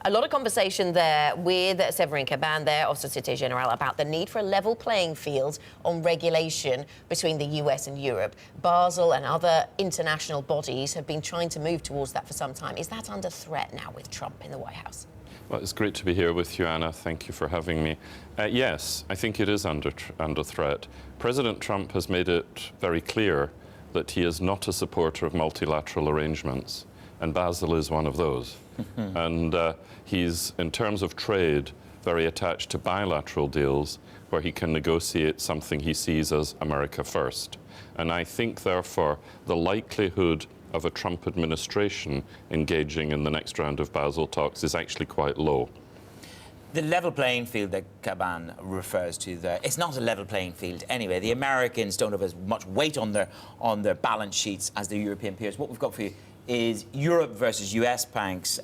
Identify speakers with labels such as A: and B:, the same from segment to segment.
A: A lot of conversation there with Severin Caban there of Societe Generale about the need for a level playing field on regulation between the US and Europe. Basel and other international bodies have been trying to move towards that for some time. Is that under threat now with Trump in the White House?
B: Well, it's great to be here with you, Anna. Thank you for having me. Yes, I think it is under threat. President Trump has made it very clear that he is not a supporter of multilateral arrangements, and Basel is one of those. And he's, in terms of trade, very attached to bilateral deals where he can negotiate something he sees as America first. And I think, therefore, the likelihood of a Trump administration engaging in the next round of Basel talks is actually quite low.
C: The level playing field that Caban refers to there, it's not a level playing field anyway. The Americans don't have as much weight on their balance sheets as the European peers. What we've got for you is Europe versus US banks.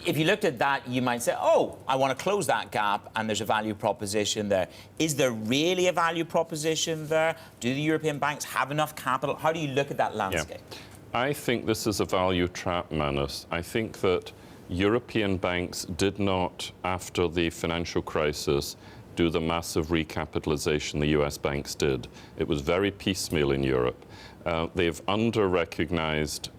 C: If you looked at that, you might say, oh, I want to close that gap, and there's a value proposition there. Is there really a value proposition there? Do the European banks have enough capital? How do you look at that landscape?
B: Yeah. I think this is a value trap, Manus. I think that European banks did not, after the financial crisis, do the massive recapitalization the US banks did. It was very piecemeal in Europe. They've under-recognized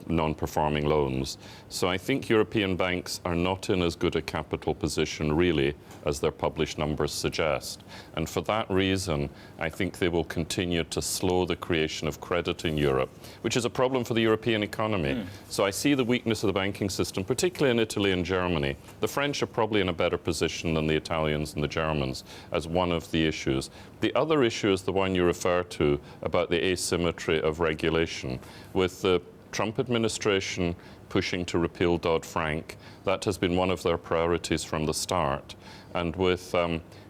B: non-performing loans. So I think European banks are not in as good a capital position, really, as their published numbers suggest. And for that reason, I think they will continue to slow the creation of credit in Europe, which is a problem for the European economy. So I see the weakness of the banking system, particularly in Italy and Germany. The French are probably in a better position than the Italians and the Germans as one of the issues. The other issue is the one you refer to about the asymmetry of regulation. With the Trump administration pushing to repeal DoddFrank, that has been one of their priorities from the start. And with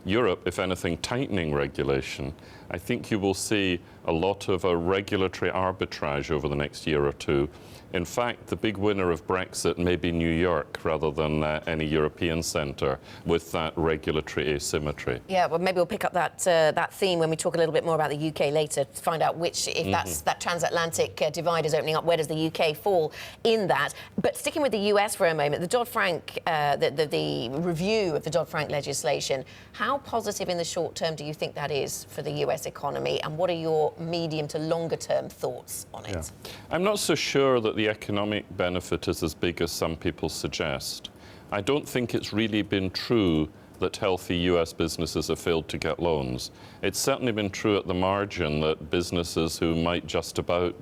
B: Europe, if anything, tightening regulation, I think you will see a lot of a regulatory arbitrage over the next year or two. In fact, the big winner of Brexit may be New York rather than any European centre with that regulatory asymmetry.
A: Yeah, well, maybe we'll pick up that theme when we talk a little bit more about the UK later to find out which, if that's that transatlantic divide is opening up, where does the UK fall in that? But sticking with the US for a moment, the DoddFrank, the review of the DoddFrank legislation, how positive in the short term do you think that is for the US economy, and what are your medium to longer term thoughts on it?
B: Yeah. I'm not so sure that the economic benefit is as big as some people suggest. I don't think it's really been true that healthy US businesses have failed to get loans. It's certainly been true at the margin that businesses who might just about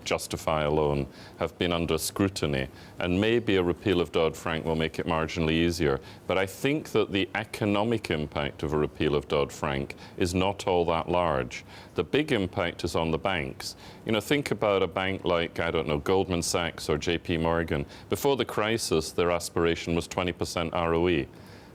B: justify a loan have been under scrutiny, and maybe a repeal of Dodd-Frank will make it marginally easier. But I think that the economic impact of a repeal of Dodd-Frank is not all that large. The big impact is on the banks. You know, think about a bank like, I don't know, Goldman Sachs or JP Morgan. Before the crisis, their aspiration was 20% ROE.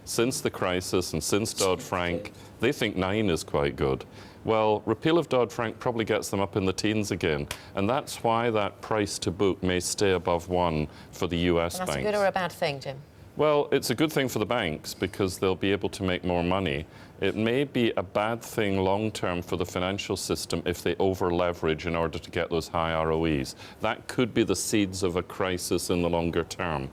B: Since the crisis and since Dodd-Frank, they think 9 is quite good. Well, repeal of Dodd-Frank probably gets them up in the teens again. And that's why that price to book may stay above 1 for the US banks.
A: That's a good or a bad thing, Jim?
B: Well, it's a good thing for the banks because they'll be able to make more money. It may be a bad thing long-term for the financial system if they over-leverage in order to get those high ROEs. That could be the seeds of a crisis in the longer term.